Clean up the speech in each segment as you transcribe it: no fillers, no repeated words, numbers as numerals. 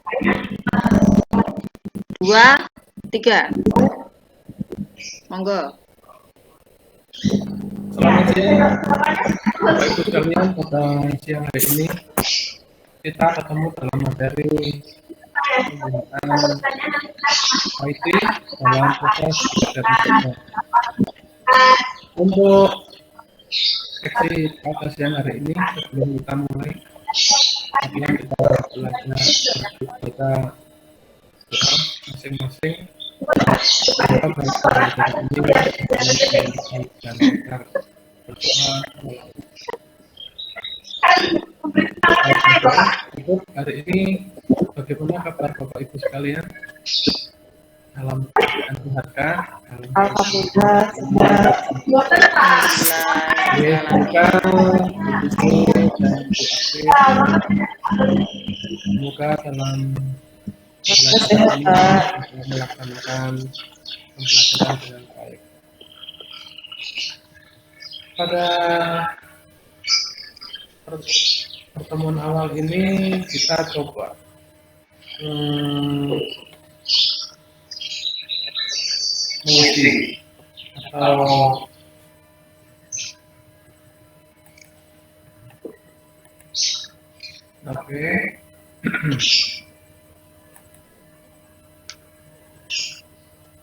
2, 3. Monggo. Selamat siang, Bapak Ibu sekalian. Pada siang hari ini kita ketemu dalam materi penggunaan IT dalam proses belajar mengajar. Untuk seksi pada siang hari ini, sebelum kita mulai, marilah kita belajar kita doa masing-masing. Kita belajar ini dengan baik dan kita berdoa. Untuk hari ini, bagaimana kabar Bapak Ibu sekalian? Dalam keadaan sehat, Alhamdulillah. semoga dalam belajar ini melaksanakan pembelajaran dengan baik. Pada pertemuan awal ini kita coba menguji atau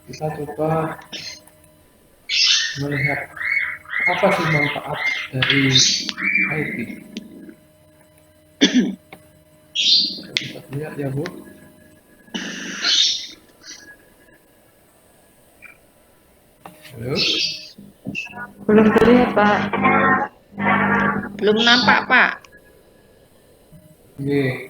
kita coba melihat apa sih manfaat dari IT. Kita lihat ya Bu. Halo? Belum terlihat Pak. Belum nampak Pak. Oke.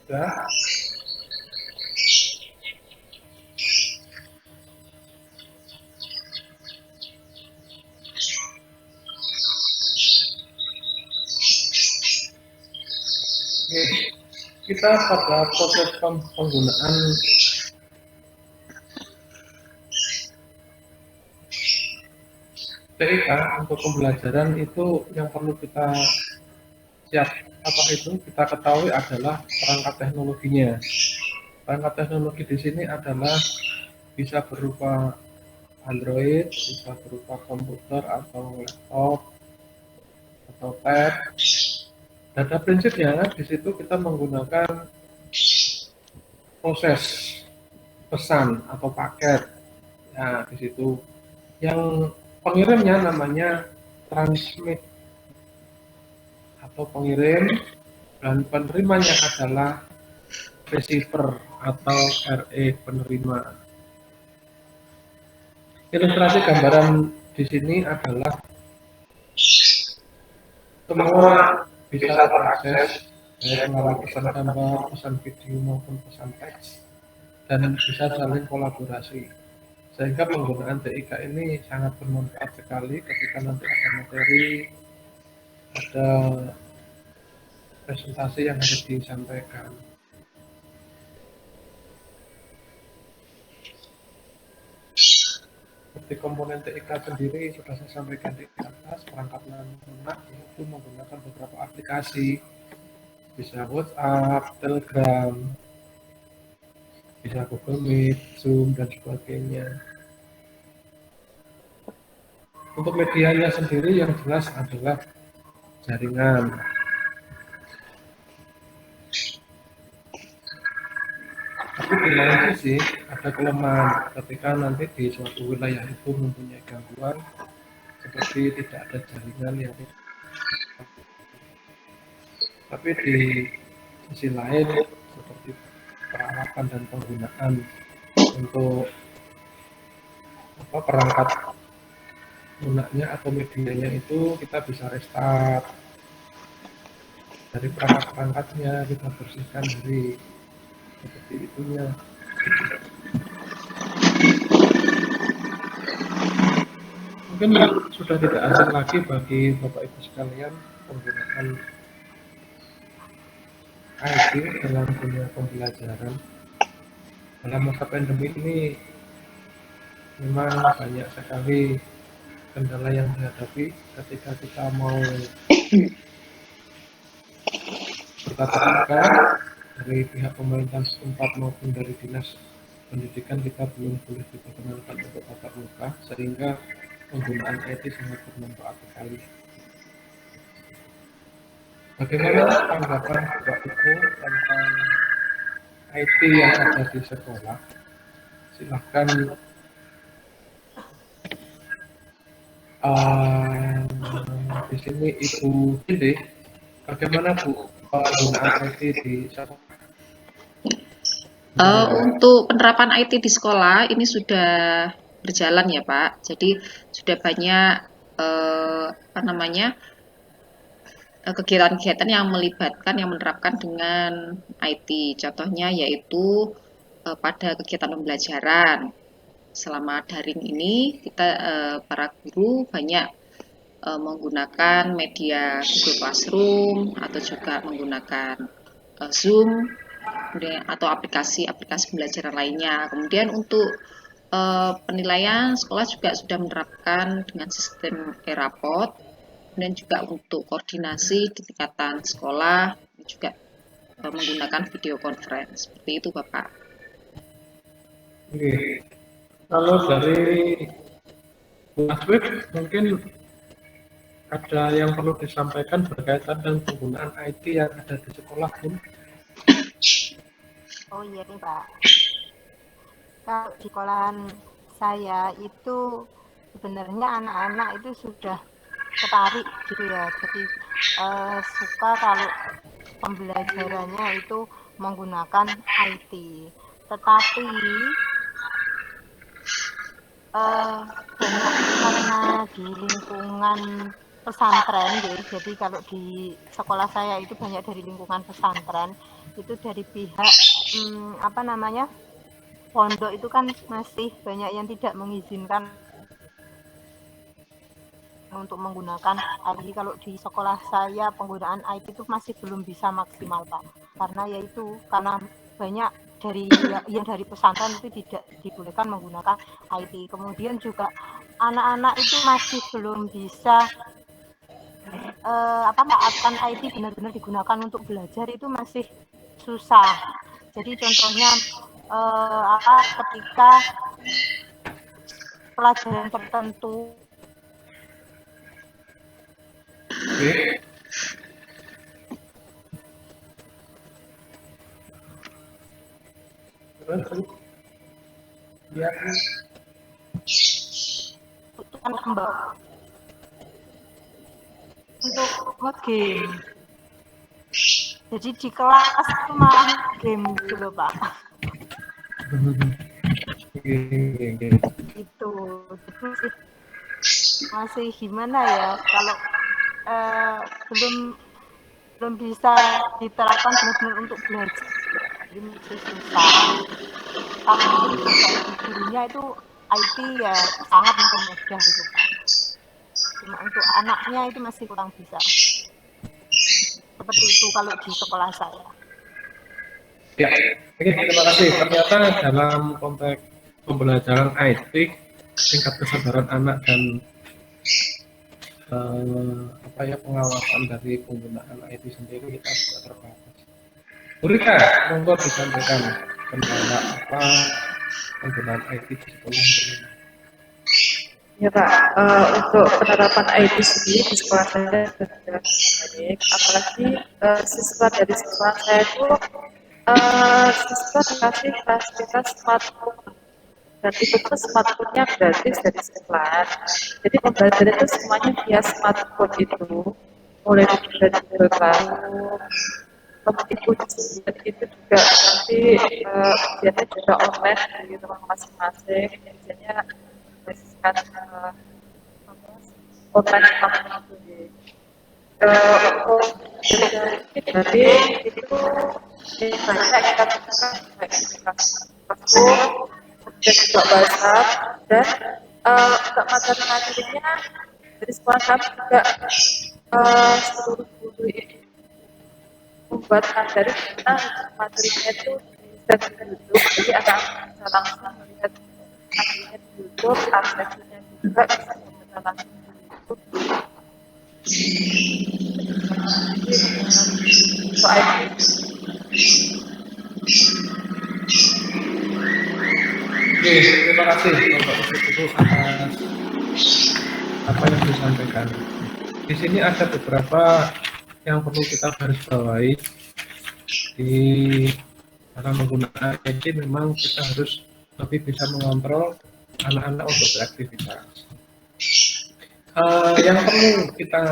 Sudah. Kita pada proses penggunaan TIK untuk pembelajaran itu yang perlu kita kita ketahui adalah perangkat teknologinya. Perangkat teknologi di sini adalah bisa berupa Android, bisa berupa komputer atau laptop atau tab. Pada prinsipnya di situ kita menggunakan proses pesan atau paket. Nah, di situ yang pengirimnya namanya transmit atau pengirim, dan penerimanya adalah receiver atau RE penerima. Ilustrasi gambaran di sini adalah semua bisa terakses baik melalui pesan gambar, pesan video maupun pesan teks, dan bisa saling kolaborasi. Sehingga penggunaan TIK ini sangat bermanfaat sekali ketika nanti ada materi, ada presentasi yang harus disampaikan. Seperti komponen TIK sendiri sudah saya sampaikan di atas, perangkat lunak yaitu menggunakan beberapa aplikasi, bisa WhatsApp, Telegram, bisa Google Meet, Zoom, dan sebagainya. Untuk medianya sendiri yang jelas adalah jaringan. Tapi di lain sisi ada kelemahan ketika nanti di suatu wilayah itu mempunyai gangguan seperti tidak ada jaringan yang tapi di sisi lain seperti perawatan dan penggunaan untuk perangkat lunaknya atau medianya itu kita bisa restart, dari perangkat-perangkatnya kita bersihkan dari seperti itunya. Mungkin sudah tidak asing lagi bagi Bapak Ibu sekalian penggunaan IT dalam dunia pembelajaran. Dalam masa pandemi ini memang banyak sekali kendala yang dihadapi ketika kita mau bertatap muka dari pihak pemerintah setempat maupun dari dinas pendidikan. Kita belum boleh diperkenankan untuk tatap muka, sehingga penggunaan IT sangat bermanfaat sekali. Bagaimana tanggapan Bapak Ibu tentang IT yang ada di sekolah? Silahkan di sini Ibu Cindy, bagaimana Bu penggunaan IT di sekolah? Untuk penerapan IT di sekolah ini sudah berjalan ya Pak. Jadi sudah banyak kegiatan-kegiatan yang melibatkan yang menerapkan dengan IT. Contohnya yaitu pada kegiatan pembelajaran selama daring ini kita para guru banyak menggunakan media Google Classroom atau juga menggunakan Zoom kemudian atau aplikasi-aplikasi pembelajaran lainnya. Kemudian untuk penilaian sekolah juga sudah menerapkan dengan sistem e-raport, dan juga untuk koordinasi di tingkatan sekolah juga menggunakan video conference. Seperti itu Bapak. Oke. Kalau dari Mas Wib, mungkin ada yang perlu disampaikan berkaitan dengan penggunaan IT yang ada di sekolah, Bun? Oh iya nih Pak, kalau di sekolahan saya itu sebenarnya anak-anak itu sudah tertarik gitu ya, jadi suka kalau pembelajarannya itu menggunakan IT. Tetapi banyak karena di lingkungan pesantren gitu. Jadi kalau di sekolah saya itu banyak dari lingkungan pesantren, itu dari pihak pondok itu kan masih banyak yang tidak mengizinkan untuk menggunakan IT. Kalau di sekolah saya penggunaan IT itu masih belum bisa maksimal Pak, karena yaitu karena banyak dari yang dari pesantren itu tidak dibolehkan menggunakan IT. Kemudian juga anak-anak itu masih belum bisa akan IT benar-benar digunakan untuk belajar, itu masih susah. Jadi contohnya ketika pelajaran tertentu butuhkan kembali untuk nge-game. Jadi di kelas itu malah game gitu loh Pak. Itu jadi masih gimana ya, kalau belum bisa diterapkan benar-benar untuk belajar, jadi masih susah. Kalau mungkin bagi gurunya itu IT ya sangat mudah gitu Pak. Cuma untuk anaknya itu masih kurang bisa. Seperti itu kalau di sekolah saya. Ya, oke, terima kasih. Ternyata dalam konteks pembelajaran IT, tingkat kesadaran anak dan pengawasan dari penggunaan IT sendiri kita juga terbatas. Rika, monggo disampaikan kendala apa penggunaan IT di sekolah ini. Ya Pak, untuk penerapan IT sendiri di sekolah saya sudah baik, apalagi siswa dari sekolah saya itu siswa dikasih fasilitas smartphone, dan itu tuh smartphone-nya gratis dari sekolah. Jadi pembelajaran itu semuanya via smartphone itu, mulai dari Google Classroom, kemudian ujian itu juga nanti ujiannya juga online di rumah masing-masing, ujiannya basiskan online seperti itu. Untuk Jadi itu banyak kita gunakan baik di Facebook, kemudian juga WhatsApp, dan untuk materi-materinya dari sekolah kami juga seluruh guru ini membuat materi kita materinya itu bisa di YouTube, jadi anak-anak bisa langsung melihat materinya di YouTube, aksesnya juga bisa membaca langsung di YouTube. Untuk IT. Oke, terima kasih Bapak Ibu atas apa yang disampaikan. Di sini ada beberapa yang perlu kita garis bawahi. Di dalam menggunakan IT memang kita harus lebih bisa mengontrol anak-anak untuk beraktivitas. Yang perlu kita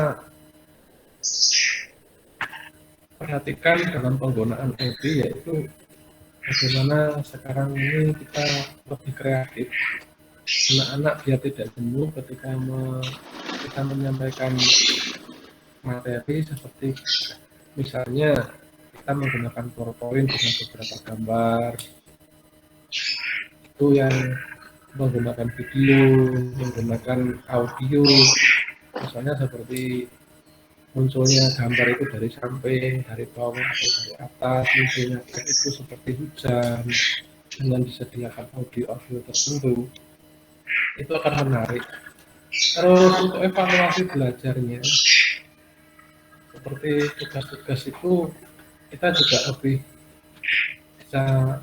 perhatikan dalam penggunaan IT yaitu bagaimana sekarang ini kita lebih kreatif. Anak-anak biar tidak jenuh ketika kita menyampaikan materi seperti misalnya kita menggunakan PowerPoint dengan beberapa gambar, itu yang menggunakan video, menggunakan audio, misalnya seperti munculnya gambar itu dari samping, dari bawah atau dari atas, munculnya itu seperti hujan dengan disediakan audio tertentu, itu akan menarik. Terus untuk evaluasi belajarnya, seperti tugas-tugas itu kita juga lebih bisa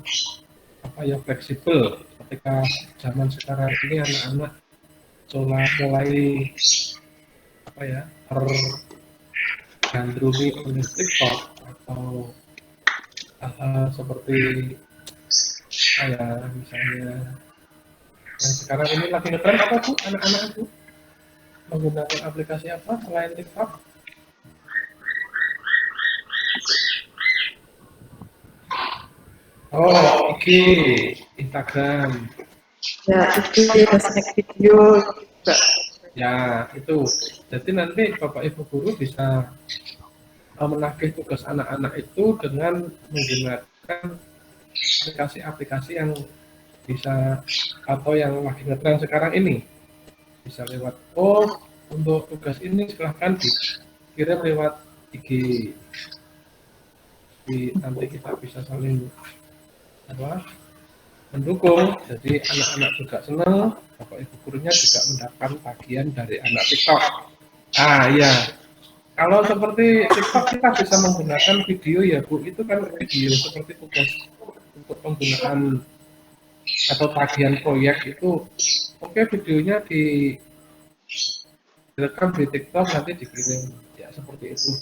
fleksibel ketika zaman sekarang ini anak-anak mulai tergandrungi oleh TikTok atau hal-hal seperti misalnya yang sekarang ini lagi ngetren apa tuh anak-anak itu menggunakan aplikasi apa selain TikTok? Oh, IG, Instagram. Ya, itu snack video juga. Ya, itu. Jadi nanti Bapak Ibu guru bisa menagih tugas anak-anak itu dengan menggunakan aplikasi-aplikasi yang bisa atau yang lagi ngetren sekarang ini. Bisa lewat untuk tugas ini silahkan dikirim lewat IG. Nanti kita bisa saling mendukung, jadi anak-anak juga senang, Bapak Ibu gurunya juga mendapat bagian dari anak TikTok. Iya, kalau seperti TikTok kita bisa menggunakan video ya Bu, itu kan video seperti tugas untuk penggunaan atau tagihan proyek itu, videonya direkam di TikTok nanti dikirim, ya seperti itu.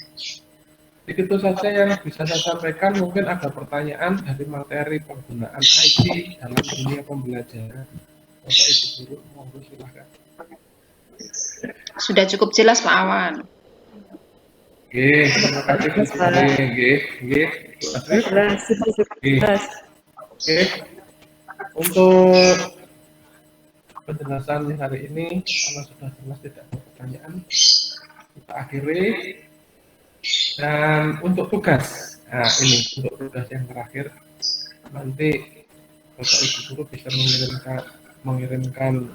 Begitu saja yang bisa saya sampaikan. Mungkin ada pertanyaan dari materi penggunaan IT dalam dunia pembelajaran. Bapak Ibu guru, monggo silakan. Sudah cukup jelas Pak Awan. Oke, terima kasih. Oke, untuk penjelasan hari ini, kalau sudah jelas tidak ada pertanyaan, kita akhiri. Dan untuk tugas, ini untuk tugas yang terakhir, nanti Bapak Ibu guru bisa mengirimkan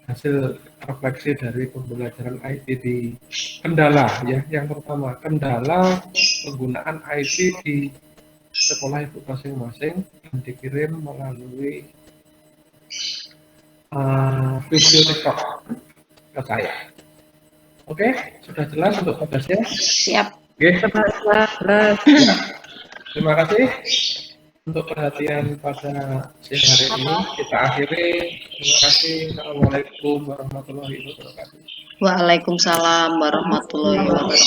hasil refleksi dari pembelajaran IT di kendala ya. Yang pertama, kendala penggunaan IT di sekolah itu masing-masing dan dikirim melalui video TikTok ke saya. Oke, sudah jelas untuk tugasnya? Siap. Oke. Terima kasih untuk perhatian pada siang hari ini. Kita akhiri. Terima kasih. Assalamualaikum warahmatullahi wabarakatuh. Waalaikumsalam warahmatullahi wabarakatuh.